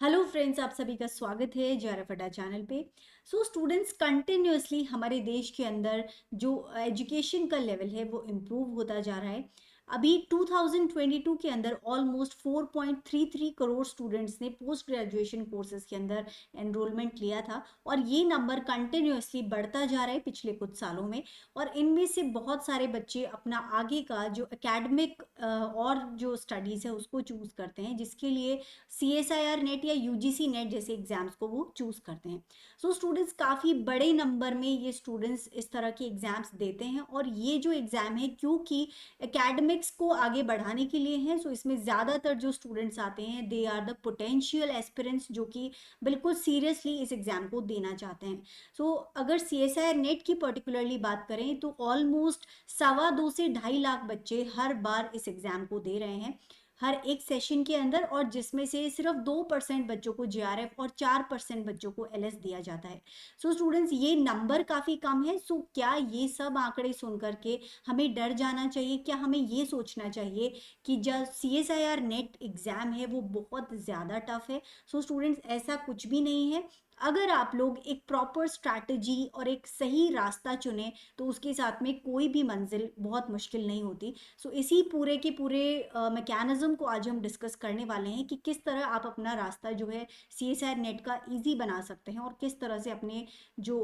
Hello friends, आप सभी का स्वागत है जेआरएफ अड्डा चैनल पे। स्टूडेंट्स कंटिन्यूअसली हमारे देश के अंदर जो एजुकेशन का लेवल है वो इम्प्रूव होता जा रहा है। अभी 2022 के अंदर ऑलमोस्ट 4.33 करोड़ स्टूडेंट्स ने पोस्ट ग्रेजुएशन कोर्सेज के अंदर एनरोलमेंट लिया था और ये नंबर कंटिन्यूअसली बढ़ता जा रहा है पिछले कुछ सालों में। और इनमें से बहुत सारे बच्चे अपना आगे का जो एकेडमिक और जो स्टडीज़ है उसको चूज़ करते हैं, जिसके लिए CSIR नेट या UGC नेट जैसे एग्जाम्स को वो चूज करते हैं। स्टूडेंट्स काफ़ी बड़े नंबर में ये स्टूडेंट्स इस तरह के एग्जाम्स देते हैं और ये जो एग्ज़ाम है क्योंकि एकेडमिक्स को आगे बढ़ाने के लिए है, इसमें ज़्यादातर जो स्टूडेंट्स आते हैं they are the potential aspirants जो कि बिल्कुल सीरियसली इस एग्ज़ाम को देना चाहते हैं। अगर CSIR नेट की पर्टिकुलरली बात करें तो ऑलमोस्ट 2.25 से 2.5 लाख बच्चे हर बार इस एग्ज़ाम को दे रहे हैं हर एक सेशन के अंदर, और जिसमें से सिर्फ 2% बच्चों को JRF और 4% बच्चों को LS दिया जाता है। स्टूडेंट्स, ये नंबर काफ़ी कम है। क्या ये सब आंकड़े सुन करके हमें डर जाना चाहिए? क्या हमें ये सोचना चाहिए कि जो CSIR नेट एग्ज़ाम है वो बहुत ज़्यादा टफ है? स्टूडेंट्स, ऐसा कुछ भी नहीं है। अगर आप लोग एक प्रॉपर स्ट्रैटेजी और एक सही रास्ता चुने तो उसके साथ में कोई भी मंजिल बहुत मुश्किल नहीं होती। इसी पूरे के पूरे मैकेनिज्म को आज हम डिस्कस करने वाले हैं कि किस तरह आप अपना रास्ता जो है CSIR नेट का इजी बना सकते हैं और किस तरह से अपने जो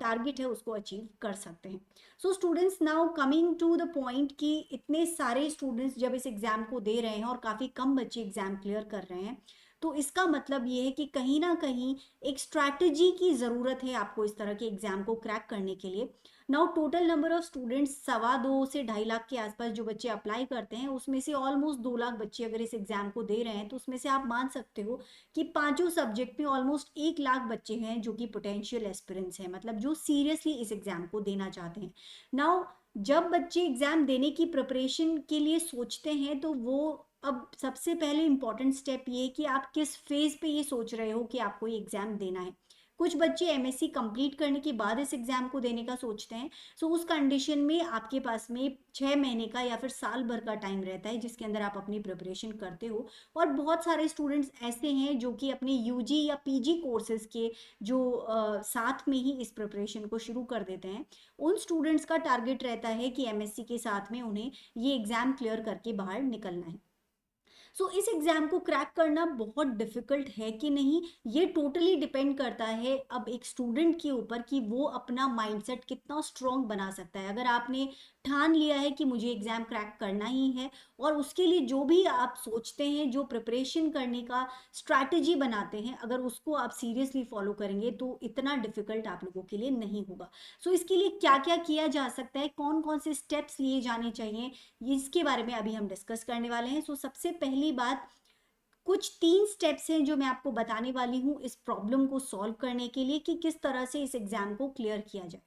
टारगेट है उसको अचीव कर सकते हैं। Students, now coming to the point कि इतने सारे स्टूडेंट्स जब इस एग्ज़ाम को दे रहे हैं और काफ़ी कम बच्चे एग्ज़ाम क्लियर कर रहे हैं, तो इसका मतलब ये है कि कहीं ना कहीं एक स्ट्रैटेजी की ज़रूरत है आपको इस तरह के एग्ज़ाम को क्रैक करने के लिए। Now total number of students 2.25 से 2.5 लाख के आसपास जो बच्चे अप्लाई करते हैं, उसमें से ऑलमोस्ट 2 लाख बच्चे अगर इस एग्जाम को दे रहे हैं तो उसमें से आप मान सकते हो कि पांचों सब्जेक्ट में ऑलमोस्ट 1 लाख बच्चे हैं जो कि पोटेंशियल एस्पिरेंट्स हैं, मतलब जो सीरियसली इस एग्जाम को देना चाहते हैं। नाउ जब बच्चे एग्जाम देने की प्रिपरेशन के लिए सोचते हैं तो वो अब सबसे पहले इंपॉर्टेंट स्टेप ये है कि आप किस फेज पे ये सोच रहे हो कि आपको ये एग्जाम देना है। कुछ बच्चे MSc कंप्लीट करने के बाद इस एग्जाम को देने का सोचते हैं। उस कंडीशन में आपके पास में 6 महीने का या फिर साल भर का टाइम रहता है जिसके अंदर आप अपनी प्रिपरेशन करते हो। और बहुत सारे स्टूडेंट्स ऐसे हैं जो कि अपने UG या PG कोर्सेज के जो साथ में ही इस प्रिपरेशन को शुरू कर देते हैं। उन स्टूडेंट्स का टारगेट रहता है कि MSc के साथ में उन्हें ये एग्जाम क्लियर करके बाहर निकलना है। इस एग्जाम को क्रैक करना बहुत डिफिकल्ट है कि नहीं, ये टोटली डिपेंड करता है अब एक स्टूडेंट के ऊपर कि वो अपना माइंडसेट कितना स्ट्रॉन्ग बना सकता है। अगर आपने ठान लिया है कि मुझे एग्जाम क्रैक करना ही है और उसके लिए जो भी आप सोचते हैं, जो प्रिपरेशन करने का स्ट्रैटेजी बनाते हैं, अगर उसको आप सीरियसली फॉलो करेंगे तो इतना डिफिकल्ट आप लोगों के लिए नहीं होगा। इसके लिए क्या क्या किया जा सकता है, कौन कौन से स्टेप्स लिए जाने चाहिए, इसके बारे में अभी हम डिस्कस करने वाले हैं। सबसे पहली बात, कुछ 3 स्टेप्स हैं जो मैं आपको बताने वाली हूँ इस प्रॉब्लम को सॉल्व करने के लिए कि किस तरह से इस एग्जाम को क्लियर किया जाए।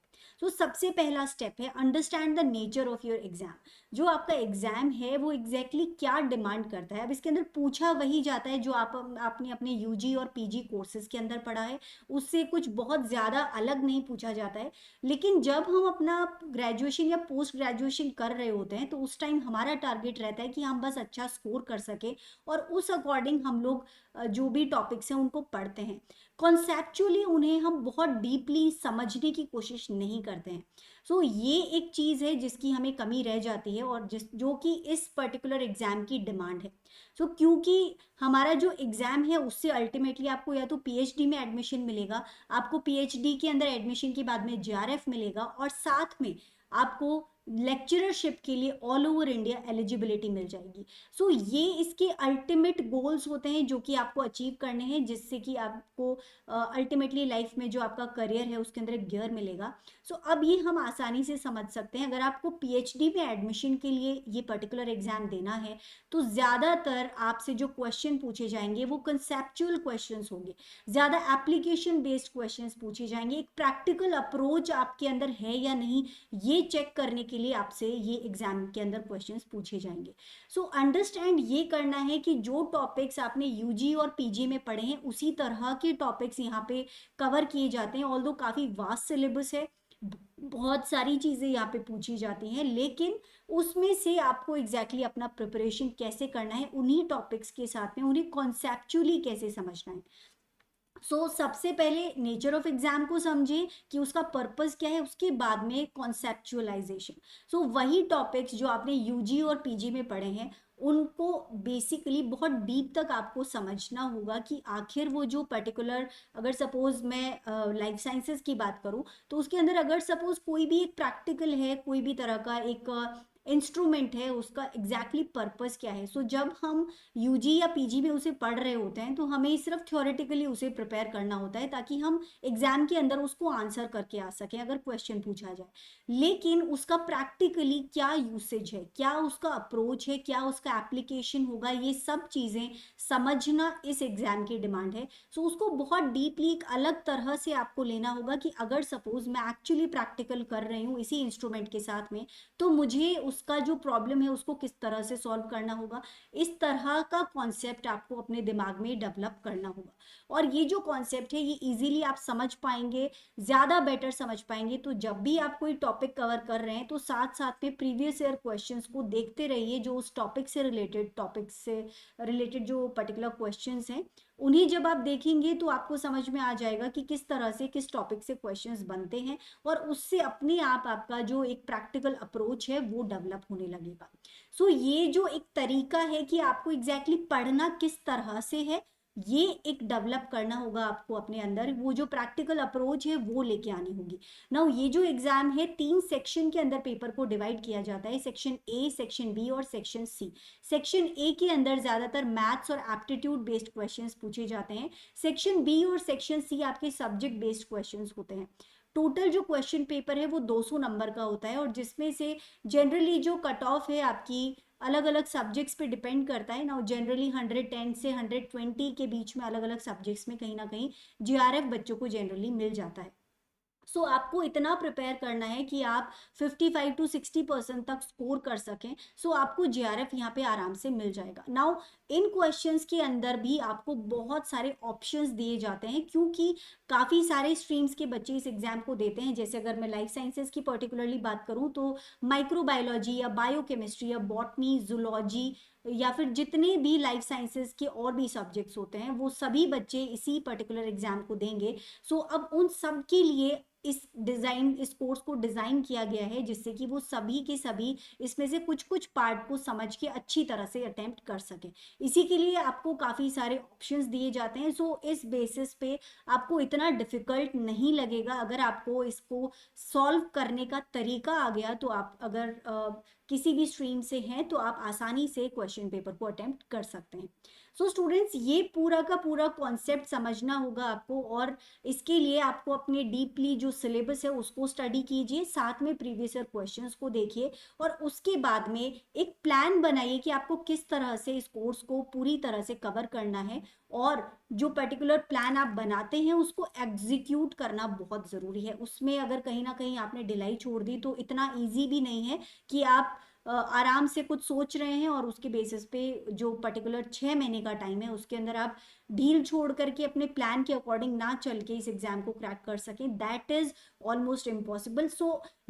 सबसे पहला स्टेप है understand the nature of your exam. जो आपका एग्जाम है वो एग्जैक्टली क्या डिमांड करता है। अब इसके अंदर पूछा वही जाता है जो आपने अपने UG और PG कोर्सेज के अंदर पढ़ा है, उससे कुछ बहुत ज़्यादा अलग नहीं पूछा जाता है। लेकिन जब हम अपना ग्रेजुएशन या पोस्ट ग्रेजुएशन कर रहे होते हैं तो उस टाइम हमारा टारगेट रहता है कि हम बस अच्छा स्कोर कर सके और उस अकॉर्डिंग हम लोग जो भी टॉपिक्स हैं उनको पढ़ते हैं। कॉन्सेप्चुअली उन्हें हम बहुत डीपली समझने की कोशिश नहीं करते हैं। ये एक चीज़ है जिसकी हमें कमी रह जाती है और जो कि इस पर्टिकुलर एग्जाम की डिमांड है। क्योंकि हमारा जो एग्जाम है उससे अल्टीमेटली आपको या तो PhD में एडमिशन मिलेगा, आपको PhD के अंदर एडमिशन के बाद में JRF मिलेगा और साथ में आपको लेक्चररशिप के लिए ऑल ओवर इंडिया एलिजिबिलिटी मिल जाएगी। ये इसके अल्टीमेट गोल्स होते हैं जो कि आपको अचीव करने हैं, जिससे कि आपको अल्टीमेटली लाइफ में जो आपका करियर है उसके अंदर एक गियर मिलेगा। अब ये हम आसानी से समझ सकते हैं। अगर आपको PhD में एडमिशन के लिए ये पर्टिकुलर एग्जाम देना है तो ज़्यादातर आपसे जो क्वेश्चन पूछे जाएंगे वो कंसेप्चुअल क्वेश्चंस होंगे, ज़्यादा एप्लीकेशन बेस्ड क्वेश्चंस पूछे जाएंगे। एक प्रैक्टिकल अप्रोच आपके अंदर है या नहीं ये चेक करने के लिए आपसे ये एग्जाम के अंदर क्वेश्चंस पूछे जाएंगे। अंडरस्टैंड ये करना है कि जो टॉपिक्स आपने UG और PG में पढ़े हैं उसी तरह के टॉपिक्स यहाँ पे कवर किए जाते हैं। ऑल्दो काफ़ी वास्ट सिलेबस है, बहुत सारी चीज़ें यहाँ पे पूछी जाती हैं, लेकिन उसमें से आपको एग्जैक्टली अपना प्रिपरेशन कैसे करना है, उन्हीं टॉपिक्स के साथ में उन्हें कॉन्सेप्चुअली कैसे समझना है। सबसे पहले नेचर ऑफ एग्जाम को समझें कि उसका पर्पस क्या है, उसके बाद में कॉन्सेप्चुअलाइजेशन। वही टॉपिक्स जो आपने यूजी और पीजी में पढ़े हैं, उनको बेसिकली बहुत डीप तक आपको समझना होगा कि आखिर वो जो पर्टिकुलर, अगर सपोज मैं लाइफ साइंसेस की बात करूं, तो उसके अंदर अगर सपोज कोई भी एक प्रैक्टिकल है, कोई भी तरह का एक इंस्ट्रूमेंट है, उसका एग्जैक्टली पर्पस क्या है। जब हम यूजी या पीजी में उसे पढ़ रहे होते हैं, तो हमें सिर्फ थ्योरेटिकली उसे प्रिपेयर करना होता है, ताकि हम एग्जाम के अंदर उसको आंसर करके आ सकें अगर क्वेश्चन पूछा जाए। लेकिन उसका प्रैक्टिकली क्या यूसेज है, क्या उसका अप्रोच है, क्या उसका एप्लीकेशन होगा, ये सब चीज़ें समझना इस एग्जाम की डिमांड है। उसको बहुत डीपली एक अलग तरह से आपको लेना होगा कि अगर सपोज मैं एक्चुअली प्रैक्टिकल कर रही हूँ इसी इंस्ट्रूमेंट के साथ में, तो मुझे उसका जो प्रॉब्लम है उसको किस तरह से सॉल्व करना होगा। इस तरह का कॉन्सेप्ट आपको अपने दिमाग में डेवलप करना होगा, और ये जो कॉन्सेप्ट है ये इजीली आप समझ पाएंगे, ज़्यादा बेटर समझ पाएंगे। तो जब भी आप कोई टॉपिक कवर कर रहे हैं, तो साथ साथ में प्रीवियस ईयर क्वेश्चंस को देखते रहिए, जो उस टॉपिक से रिलेटेड जो पर्टिकुलर क्वेश्चंस हैं, उन्हें जब आप देखेंगे तो आपको समझ में आ जाएगा कि किस तरह से किस टॉपिक से क्वेश्चंस बनते हैं, और उससे अपने आप आपका जो एक प्रैक्टिकल अप्रोच है वो डेवलप होने लगेगा। ये जो एक तरीका है कि आपको एग्जैक्टली पढ़ना किस तरह से है, ये एक डेवलप करना होगा आपको अपने अंदर, वो जो प्रैक्टिकल अप्रोच है वो लेके आनी होगी। नाउ ये जो एग्जाम है 3 सेक्शन के अंदर पेपर को डिवाइड किया जाता है, सेक्शन ए, सेक्शन बी और सेक्शन सी। सेक्शन ए के अंदर ज्यादातर मैथ्स और एप्टीट्यूड बेस्ड क्वेश्चंस पूछे जाते हैं। सेक्शन बी और सेक्शन सी आपके सब्जेक्ट बेस्ड क्वेश्चंस होते हैं। टोटल जो क्वेश्चन पेपर है वो 200 नंबर का होता है, और जिसमें से जनरली जो कट ऑफ है आपकी अलग अलग सब्जेक्ट्स पे डिपेंड करता है ना। जनरली 110 से 120 के बीच में अलग अलग सब्जेक्ट्स में कहीं ना कहीं जीआरएफ बच्चों को जनरली मिल जाता है। आपको इतना प्रिपेयर करना है कि आप 55 टू 60% तक स्कोर कर सकें। आपको जीआरएफ यहाँ पे आराम से मिल जाएगा। नाउ इन क्वेश्चंस के अंदर भी आपको बहुत सारे ऑप्शंस दिए जाते हैं, क्योंकि काफ़ी सारे स्ट्रीम्स के बच्चे इस एग्जाम को देते हैं। जैसे अगर मैं लाइफ साइंसेस की पर्टिकुलरली बात करूँ, तो माइक्रोबायोलॉजी या बायोकेमिस्ट्री या बॉटनी, जूलॉजी, या फिर जितने भी लाइफ साइंसेस के और भी सब्जेक्ट्स होते हैं, वो सभी बच्चे इसी पर्टिकुलर एग्जाम को देंगे। अब उन सब के लिए इस कोर्स को डिजाइन किया गया है, जिससे कि वो सभी के सभी इसमें से कुछ कुछ पार्ट को समझ के अच्छी तरह से अटेम्प्ट कर सकें। इसी के लिए आपको काफ़ी सारे ऑप्शंस दिए जाते हैं। इस बेसिस पे आपको इतना डिफिकल्ट नहीं लगेगा। अगर आपको इसको सॉल्व करने का तरीका आ गया, तो आप अगर किसी भी स्ट्रीम से हैं, तो आप आसानी से क्वेश्चन पेपर को अटेम्प्ट कर सकते हैं। स्टूडेंट्स, ये पूरा का पूरा कॉन्सेप्ट समझना होगा आपको, और इसके लिए आपको अपने डीपली जो सिलेबस है उसको स्टडी कीजिए, साथ में प्रीवियस ईयर क्वेश्चंस को देखिए, और उसके बाद में एक प्लान बनाइए कि आपको किस तरह से इस कोर्स को पूरी तरह से कवर करना है। और जो पर्टिकुलर प्लान आप बनाते हैं उसको एग्जीक्यूट करना बहुत ज़रूरी है। उसमें अगर कहीं ना कहीं आपने ढिलाई छोड़ दी, तो इतना ईजी भी नहीं है कि आप आराम से कुछ सोच रहे हैं और उसके बेसिस पे जो पर्टिकुलर 6 महीने का टाइम है उसके अंदर आप ढील छोड़ करके अपने प्लान के अकॉर्डिंग ना चल के इस एग्जाम को क्रैक कर सकें, दैट इज ऑलमोस्ट इम्पॉसिबल।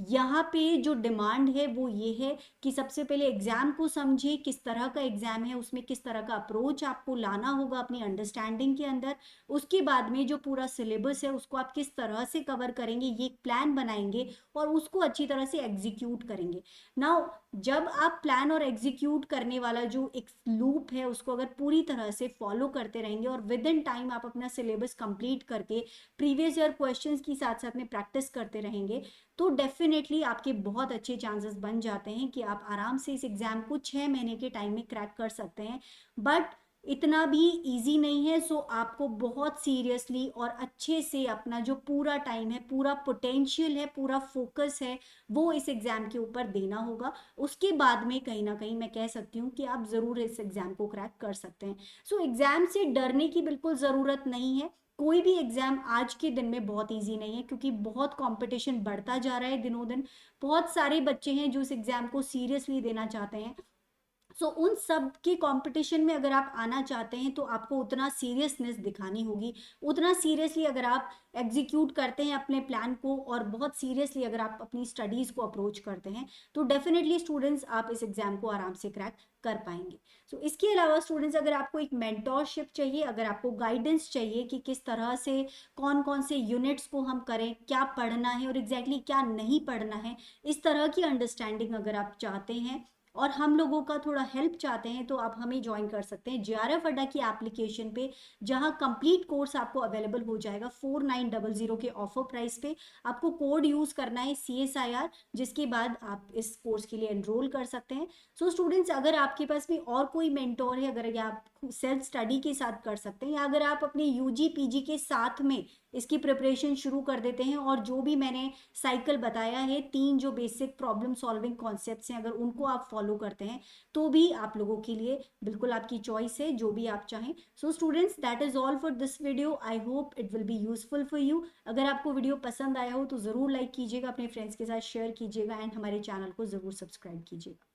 यहाँ पे जो डिमांड है वो ये है कि सबसे पहले एग्जाम को समझिए, किस तरह का एग्जाम है, उसमें किस तरह का अप्रोच आपको लाना होगा अपनी अंडरस्टैंडिंग के अंदर। उसके बाद में जो पूरा सिलेबस है उसको आप किस तरह से कवर करेंगे, ये एक प्लान बनाएंगे और उसको अच्छी तरह से एग्जीक्यूट करेंगे। नाउ जब आप प्लान और एग्जीक्यूट करने वाला जो एक लूप है उसको अगर पूरी तरह से फॉलो करते रहेंगे, और विद इन टाइम आप अपना सिलेबस कंप्लीट करके प्रीवियस ईयर क्वेश्चंस की साथ साथ में प्रैक्टिस करते रहेंगे, तो डेफिनेटली आपके बहुत अच्छे चांसेस बन जाते हैं कि आप आराम से इस एग्जाम को 6 महीने के टाइम में क्रैक कर सकते हैं। बट इतना भी इजी नहीं है। आपको बहुत सीरियसली और अच्छे से अपना जो पूरा टाइम है, पूरा पोटेंशियल है, पूरा फोकस है, वो इस एग्जाम के ऊपर देना होगा। उसके बाद में कहीं ना कहीं मैं कह सकती हूँ कि आप ज़रूर इस एग्जाम को क्रैक कर सकते हैं। एग्जाम से डरने की बिल्कुल ज़रूरत नहीं है। कोई भी एग्जाम आज के दिन में बहुत इजी नहीं है, क्योंकि बहुत कंपटीशन बढ़ता जा रहा है दिनों दिन। बहुत सारे बच्चे हैं जो इस एग्जाम को सीरियसली देना चाहते हैं। सो उन सब के कंपटीशन में अगर आप आना चाहते हैं तो आपको उतना सीरियसनेस दिखानी होगी, उतना सीरियसली अगर आप एग्जीक्यूट करते हैं अपने प्लान को और बहुत सीरियसली अगर आप अपनी स्टडीज़ को अप्रोच करते हैं तो डेफिनेटली स्टूडेंट्स आप इस एग्ज़ाम को आराम से क्रैक कर पाएंगे। सो इसके अलावा स्टूडेंट्स अगर आपको एक मेंटोरशिप चाहिए, अगर आपको गाइडेंस चाहिए कि किस तरह से कौन कौन से यूनिट्स को हम करें, क्या पढ़ना है और एग्जैक्टली क्या नहीं पढ़ना है, इस तरह की अंडरस्टैंडिंग अगर आप चाहते हैं और हम लोगों का थोड़ा हेल्प चाहते हैं तो आप हमें ज्वाइन कर सकते हैं JRF अड्डा की एप्लीकेशन पे, जहां कंप्लीट कोर्स आपको अवेलेबल हो जाएगा 4900 के ऑफर प्राइस पे। आपको कोड यूज करना है CSIR, जिसके बाद आप इस कोर्स के लिए एनरोल कर सकते हैं। सो स्टूडेंट्स, अगर आपके पास भी और कोई मेंटोर है, अगर आप सेल्फ स्टडी के साथ कर सकते हैं या अगर आप अपने UG PG के साथ में इसकी प्रिपरेशन शुरू कर देते हैं और जो भी मैंने साइकिल बताया है, 3 जो बेसिक प्रॉब्लम सॉल्विंग कॉन्सेप्ट्स हैं, अगर उनको आप फॉलो करते हैं तो भी आप लोगों के लिए बिल्कुल आपकी चॉइस है, जो भी आप चाहें। So students, that is all for this video. I hope it will be useful for you. अगर आपको वीडियो पसंद आया हो तो ज़रूर लाइक कीजिएगा, अपने फ्रेंड्स के साथ शेयर कीजिएगा एंड हमारे चैनल को ज़रूर सब्सक्राइब कीजिएगा।